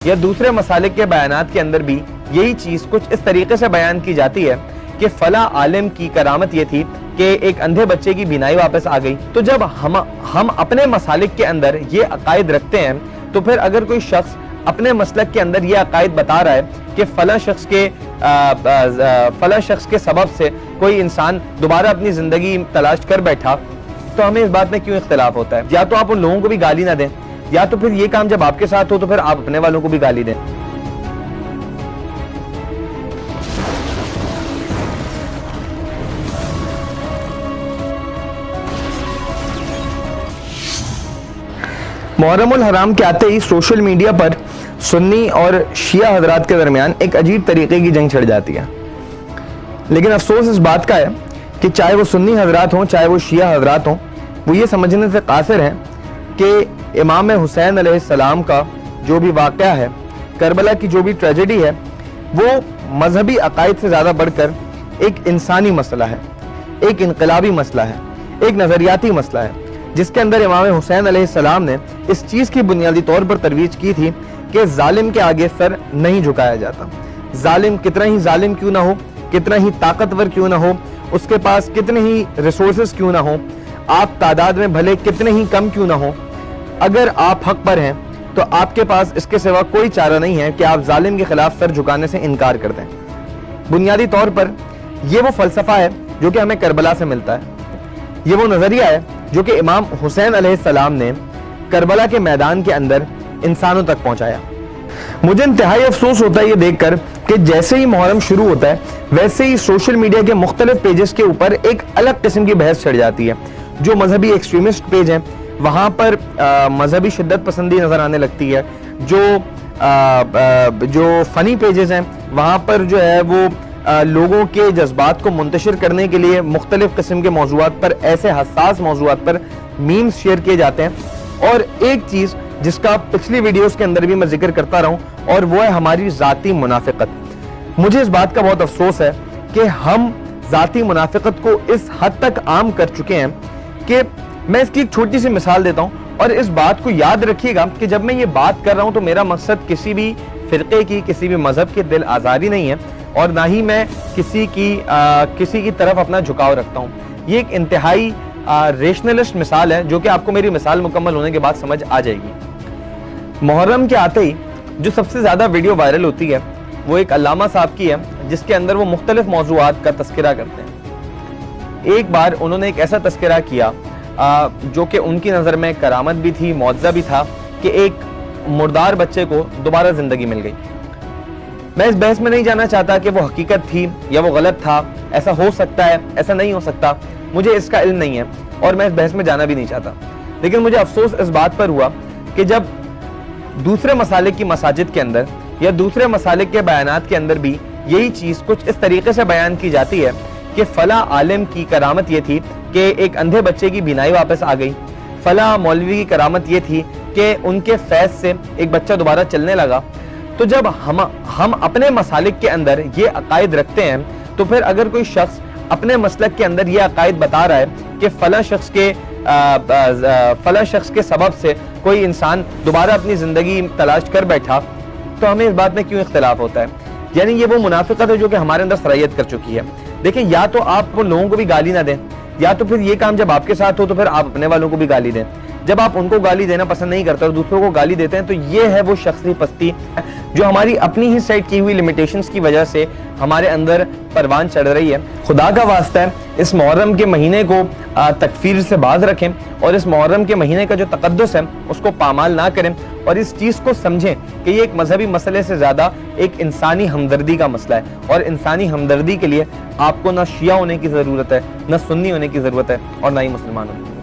या दूसरे मसालिक के बयानात के अंदर भी यही चीज कुछ इस तरीके से बयान की जाती है कि फला आलिम की करामत ये थी कि एक अंधे बच्चे की बीनाई वापस आ गई। तो जब हम अपने मसालिक के अंदर ये अकायद रखते हैं, तो फिर अगर कोई शख्स अपने मसलक के अंदर ये अकायद बता रहा है कि फला शख्स के सबब से कोई इंसान दोबारा अपनी जिंदगी तलाश कर बैठा, तो हमें इस बात में क्यों इख्तिलाफ होता है? या तो आप उन लोगों को भी गाली ना दें, या तो फिर ये काम जब आपके साथ हो तो फिर आप अपने वालों को भी गाली दें। मुहर्रमुल हराम के आते ही सोशल मीडिया पर सुन्नी और शिया हजरात के दरमियान एक अजीब तरीके की जंग छिड़ जाती है। लेकिन अफसोस इस बात का है कि चाहे वो सुन्नी हजरात हों चाहे वो शिया हजरात हों, वो ये समझने से कासिर हैं कि इमाम हुसैन अलैहिस्सलाम का जो भी वाक़या है, करबला की जो भी ट्रेजेडी है, वो मजहबी अकायद से ज़्यादा बढ़कर एक इंसानी मसला है, एक इनकलाबी मसला है, एक नज़रियाती मसला है, जिसके अंदर इमाम हुसैन अलैहिस्सलाम ने इस चीज़ की बुनियादी तौर पर तरवीज की थी कि जालिम के आगे सर नहीं झुकाया जाता। जालिम कितना ही जालिम क्यों ना हो, कितना ही ताकतवर क्यों ना हो, उसके पास कितने ही रिसोर्सेज क्यों ना हो, आप तादाद में भले कितने ही कम क्यों ना हो, अगर आप हक पर हैं तो आपके पास इसके सिवा कोई चारा नहीं है कि आप जालिम के खिलाफ सर झुकाने से इनकार कर दें। बुनियादी तौर पर यह वो फलसफा है जो कि हमें करबला से मिलता है। ये वो नजरिया है जो कि इमाम हुसैन अलैहिस्सलाम ने करबला के मैदान के अंदर इंसानों तक पहुंचाया। मुझे इंतहाई अफसोस होता है ये देखकर कि जैसे ही मुहर्रम शुरू होता है वैसे ही सोशल मीडिया के मुख्तलिफ पेजेस के ऊपर एक अलग किस्म की बहस छिड़ जाती है। जो मजहबी एक्सट्रीमिस्ट पेज हैं वहां पर मजहबी शिद्दत पसंदी नजर आने लगती है। जो फनी पेजेस हैं वहां पर जो है वो लोगों के जज्बात को मुंतशिर करने के लिए मुख्तलिफ किस्म के मौज़ूआत पर, ऐसे हसास मौज़ूआत पर मीम्स शेयर किए जाते हैं। और एक चीज जिसका पिछली वीडियोस के अंदर भी मैं जिक्र करता रहूं, और वो है हमारी जाती मुनाफिकत। मुझे इस बात का बहुत अफसोस है कि हम जाती मुनाफिकत को इस हद तक आम कर चुके हैं कि मैं इसकी एक छोटी सी मिसाल देता हूं। और इस बात को याद रखिएगा कि जब मैं ये बात कर रहा हूं तो मेरा मकसद किसी भी फिरके की, किसी भी मजहब की दिल आज़ारी नहीं है, और ना ही मैं किसी की तरफ अपना झुकाव रखता हूँ। ये एक इंतहाई रेशनलिस्ट मिसाल है जो कि आपको मेरी मिसाल मुकम्मल होने के बाद समझ आ जाएगी। मुहर्रम के आते ही जो सबसे ज़्यादा वीडियो वायरल होती है वो एक अल्लामा साहब की है, जिसके अंदर वो मुख्तलिफ मौज़ूआत का तस्करा करते हैं। एक बार उन्होंने एक ऐसा तस्करा किया जो कि उनकी नज़र में करामत भी थी, मुअज्जा भी था, कि एक मुर्दार बच्चे को दोबारा ज़िंदगी मिल गई। मैं इस बहस में नहीं जाना चाहता कि वो हकीकत थी या वो गलत था, ऐसा हो सकता है, ऐसा नहीं हो सकता, मुझे इसका इल्म नहीं है और मैं इस बहस में जाना भी नहीं चाहता। लेकिन मुझे अफसोस इस बात पर हुआ कि जब दूसरे मसालिक की मसाजिद के अंदर या दूसरे मसालिक के बयानात के अंदर भी यही चीज़ कुछ इस तरीके से बयान की जाती है कि फला आलिम की करामत ये थी कि एक अंधे बच्चे की बीनाई वापस आ गई, फला मौलवी की करामत ये थी कि उनके फैज से एक बच्चा दोबारा चलने लगा। तो जब हम अपने मसालिक के अंदर ये अकायद रखते हैं, तो फिर अगर कोई शख्स अपने मसलक के अंदर ये अकायद बता रहा है कि फला शख्स के सबब से कोई इंसान दोबारा अपनी जिंदगी तलाश कर बैठा, तो हमें इस बात में क्यों इख्तिलाफ होता है? यानी ये वो मुनाफिकत है जो कि हमारे अंदर सरायत कर चुकी है। देखिए, या तो आप उन लोगों को भी गाली ना दें, या तो फिर ये काम जब आपके साथ हो तो फिर आप अपने वालों को भी गाली दें। जब आप उनको गाली देना पसंद नहीं करते और दूसरों को गाली देते हैं, तो ये है वो शख्सी पस्ती जो हमारी अपनी ही सेट की हुई लिमिटेशंस की वजह से हमारे अंदर परवान चढ़ रही है। खुदा का वास्ता है, इस मुहर्रम के महीने को तकफीर से बाज रखें और इस मुहर्रम के महीने का जो तकद्दुस है उसको पामाल ना करें, और इस चीज़ को समझें कि ये एक मजहबी मसले से ज़्यादा एक इंसानी हमदर्दी का मसला है। और इंसानी हमदर्दी के लिए आपको ना शिया होने की ज़रूरत है, ना सुन्नी होने की ज़रूरत है, और ना ही मुसलमान होने की।